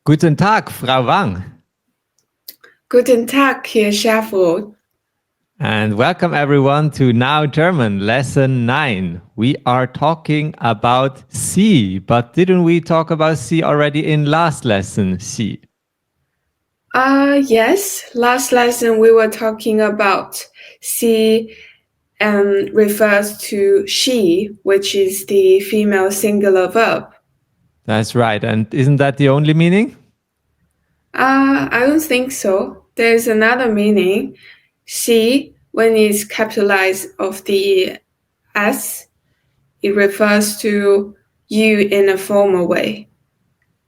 Guten Tag, Frau Wang. Guten Tag, Herr Schafroth. And welcome everyone to Now German, Lesson 9. We are talking about Sie, but didn't we talk about Sie already in last lesson, Sie? Yes, last lesson we were talking about she refers to she, which is the female singular verb. That's right. And isn't that the only meaning? I don't think so. There's another meaning. She, when it's capitalized of the S, it refers to you in a formal way.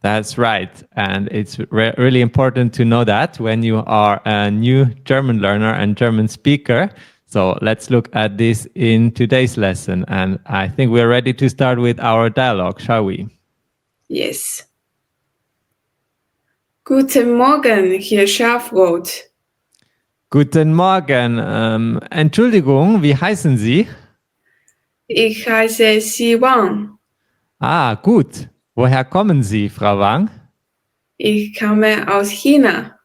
That's right. And it's really important to know that when you are a new German learner and German speaker. So let's look at this in today's lesson. And I think we're ready to start with our dialogue, shall we? Yes. Guten Morgen, Herr Schafroth. Guten Morgen. Entschuldigung, wie heißen Sie? Ich heiße Xi Wang. Ah, gut. Woher kommen Sie, Frau Wang? Ich komme aus China.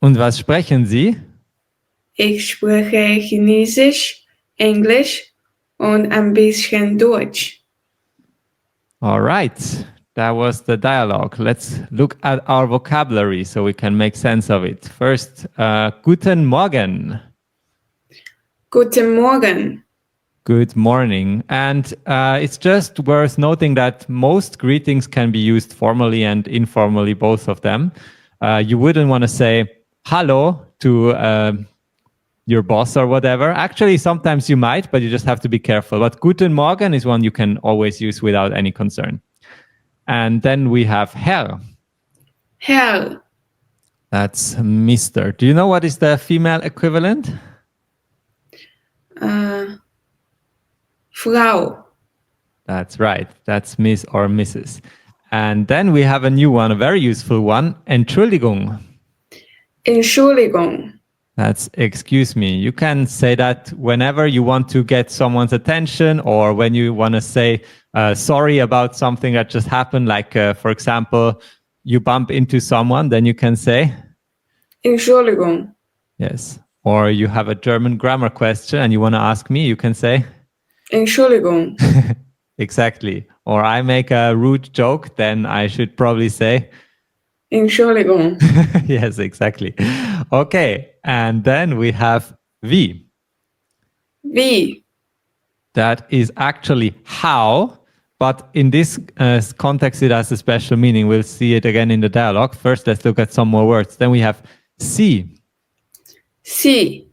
Und was sprechen Sie? Ich spreche Chinesisch, Englisch und ein bisschen Deutsch. All right. That was the dialogue. Let's look at our vocabulary so we can make sense of it. First, guten Morgen. Guten Morgen. Good morning. And it's just worth noting that most greetings can be used formally and informally, both of them. You wouldn't want to say hello to your boss or whatever. Actually, sometimes you might, but you just have to be careful. But Guten Morgen is one you can always use without any concern. And then we have Herr. Herr. That's Mr. Do you know what is the female equivalent? Frau. That's right. That's Miss or Mrs. And then we have a new one, a very useful one, Entschuldigung. Entschuldigung. That's excuse me. You can say that whenever you want to get someone's attention or when you want to say sorry about something that just happened. Like, for example, you bump into someone, then you can say Entschuldigung. Yes. Or you have a German grammar question and you want to ask me, you can say Entschuldigung. Exactly. Or I make a rude joke, then I should probably say Entschuldigung. Yes, exactly. Okay. And then we have wie. Wie. That is actually how, but in this context, it has a special meaning. We'll see it again in the dialogue. First, let's look at some more words. Then we have sie. Sie.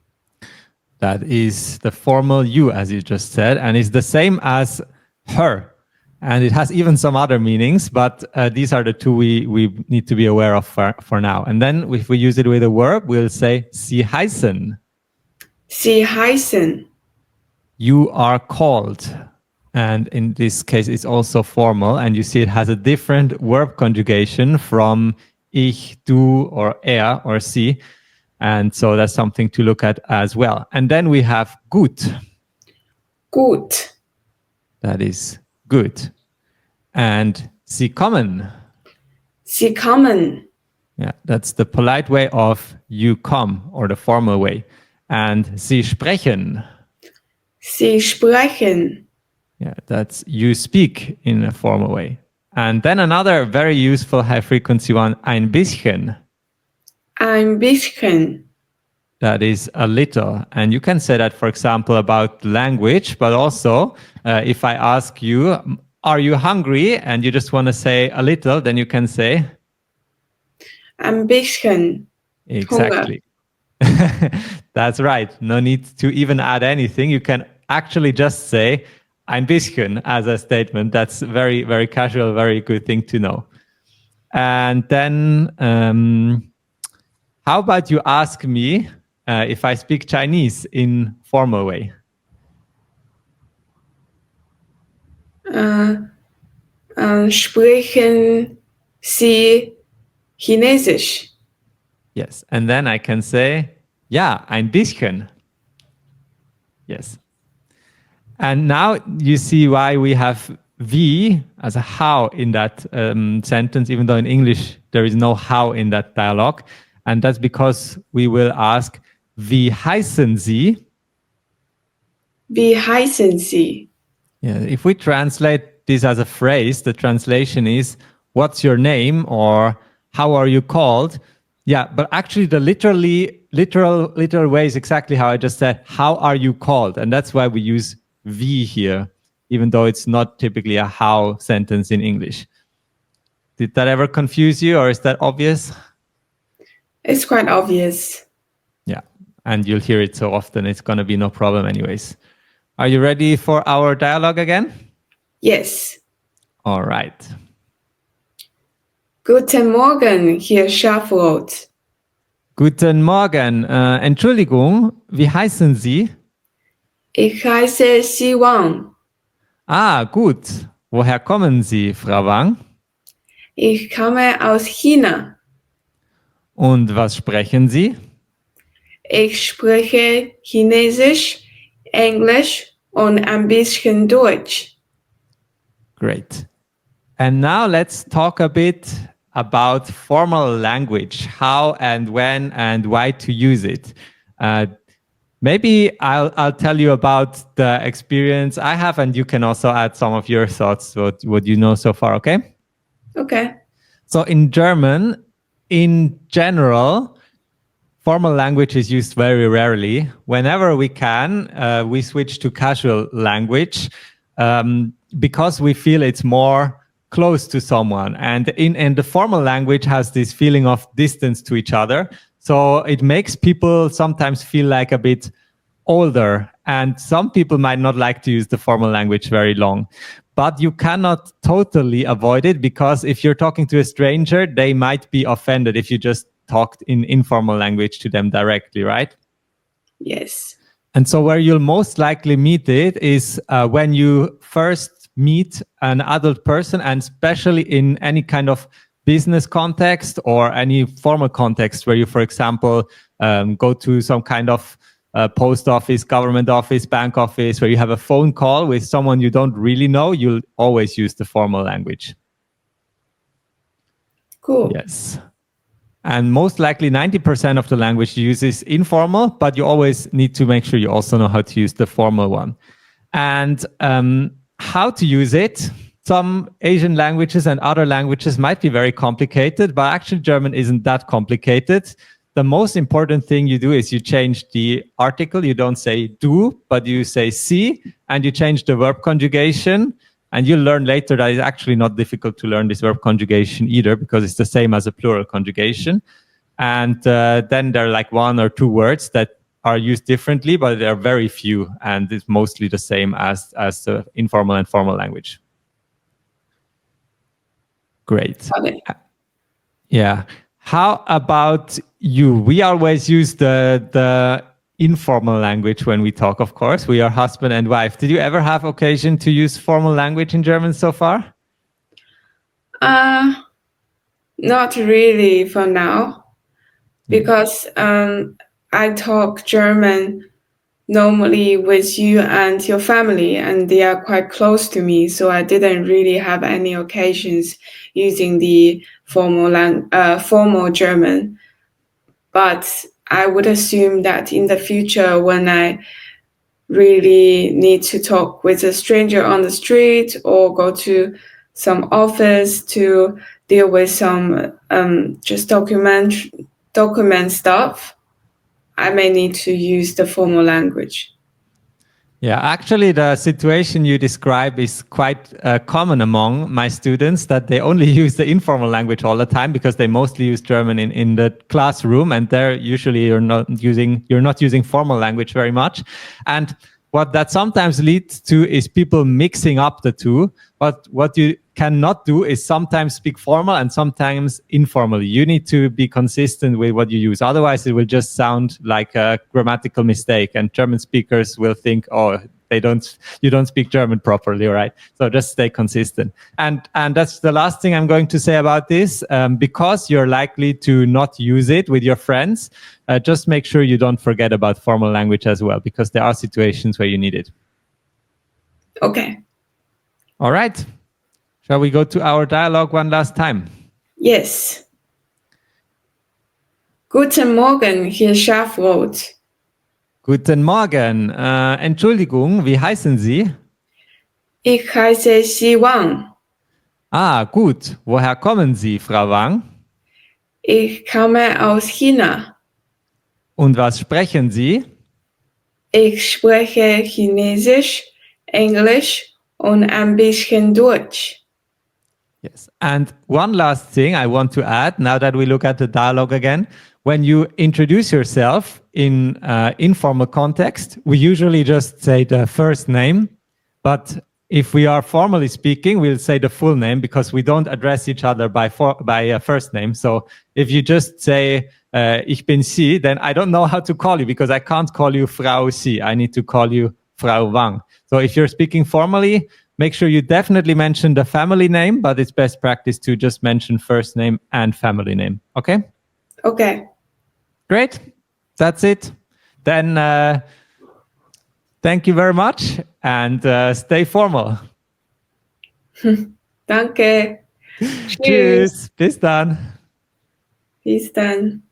That is the formal you, as you just said, and is the same as her. And it has even some other meanings, but these are the two we need to be aware of for now. And then if we use it with a verb, we'll say Sie heißen. Sie heißen. You are called. And in this case, it's also formal. And you see it has a different verb conjugation from ich, du, or er, or sie. And so that's something to look at as well. And then we have gut. Gut. That is good. And Sie kommen. Sie kommen. Yeah, that's the polite way of you come, or the formal way. And Sie sprechen. Sie sprechen. Yeah, that's you speak in a formal way. And then another very useful high frequency one, ein bisschen. Ein bisschen. That is a little. And you can say that, for example, about language, but also if I ask you, are you hungry? And you just want to say a little, then you can say ein bisschen. Exactly. That's right. No need to even add anything. You can actually just say ein bisschen as a statement. That's very, very casual, very good thing to know. And then how about you ask me if I speak Chinese in formal way? Sprechen Sie Chinesisch? Yes. And then I can say, ja, ein bisschen. Yes. And now you see why we have wie as a how in that sentence, even though in English there is no how in that dialogue. And that's because we will ask, wie heißen Sie? Wie heißen Sie? Yeah, if we translate this as a phrase, the translation is, what's your name? Or how are you called? Yeah, but actually the literal way is exactly how I just said, how are you called? And that's why we use wie here, even though it's not typically a how sentence in English. Did that ever confuse you, or is that obvious? It's quite obvious. Yeah, and you'll hear it so often, it's going to be no problem anyways. Are you ready for our dialogue again? Yes. All right. Guten Morgen, Herr Schafroth. Guten Morgen. Entschuldigung, wie heißen Sie? Ich heiße Xi Wang. Ah, gut. Woher kommen Sie, Frau Wang? Ich komme aus China. Und was sprechen Sie? Ich spreche Chinesisch, Englisch und ein bisschen Deutsch. Great. And now let's talk a bit about formal language, how and when and why to use it. Maybe I'll tell you about the experience I have, and you can also add some of your thoughts, what you know so far, okay? Okay. So in German, in general, formal language is used very rarely. Whenever we can, we switch to casual language because we feel it's more close to someone. And in the formal language has this feeling of distance to each other. So it makes people sometimes feel like a bit older. And some people might not like to use the formal language very long. But you cannot totally avoid it, because if you're talking to a stranger, they might be offended if you just talked in informal language to them directly, right? Yes. And so where you'll most likely meet it is when you first meet an adult person, and especially in any kind of business context or any formal context where you, for example, go to some kind of post office, government office, bank office, where you have a phone call with someone you don't really know, you'll always use the formal language. Cool. Yes. And most likely 90% of the language you use is informal, but you always need to make sure you also know how to use the formal one. And how to use it, some Asian languages and other languages might be very complicated, but actually German isn't that complicated. The most important thing you do is you change the article. You don't say du, but you say sie, and you change the verb conjugation. And you'll learn later that it's actually not difficult to learn this verb conjugation either, because it's the same as a plural conjugation. And then there are like one or two words that are used differently, but there are very few, and it's mostly the same as the informal and formal language. Great. Okay. Yeah. How about you? We always use the informal language when we talk, of course. We are husband and wife. Did you ever have occasion to use formal language in German so far? Not really for now, because I talk German normally with you and your family, and they are quite close to me, so I didn't really have any occasions using the formal German. But I would assume that in the future, when I really need to talk with a stranger on the street or go to some office to deal with some just document stuff, I may need to use the formal language. Yeah, actually, the situation you describe is quite common among my students, that they only use the informal language all the time because they mostly use German in the classroom, and there usually you're not using formal language very much. And what that sometimes leads to is people mixing up the two. But what you cannot do is sometimes speak formal and sometimes informally. You need to be consistent with what you use. Otherwise, it will just sound like a grammatical mistake, and German speakers will think, oh, you don't speak German properly, right? So just stay consistent. And that's the last thing I'm going to say about this. Because you're likely to not use it with your friends, just make sure you don't forget about formal language as well, because there are situations where you need it. Okay. All right. Shall we go to our dialogue one last time? Yes. Guten Morgen, Herr Schafroth. Guten Morgen. Entschuldigung, wie heißen Sie? Ich heiße Xi Wang. Ah, gut. Woher kommen Sie, Frau Wang? Ich komme aus China. Und was sprechen Sie? Ich spreche Chinesisch, Englisch und ein bisschen Deutsch. Yes. And one last thing I want to add now that we look at the dialogue again. When you introduce yourself in informal context, we usually just say the first name. But if we are formally speaking, we'll say the full name because we don't address each other by first name. So if you just say, ich bin Sie, then I don't know how to call you because I can't call you Frau Sie. I need to call you Frau Wang. So if you're speaking formally, make sure you definitely mention the family name, but it's best practice to just mention first name and family name. Okay? Okay. Great. That's it. Then thank you very much and stay formal. Danke. Tschüss. Bis dann. Bis dann.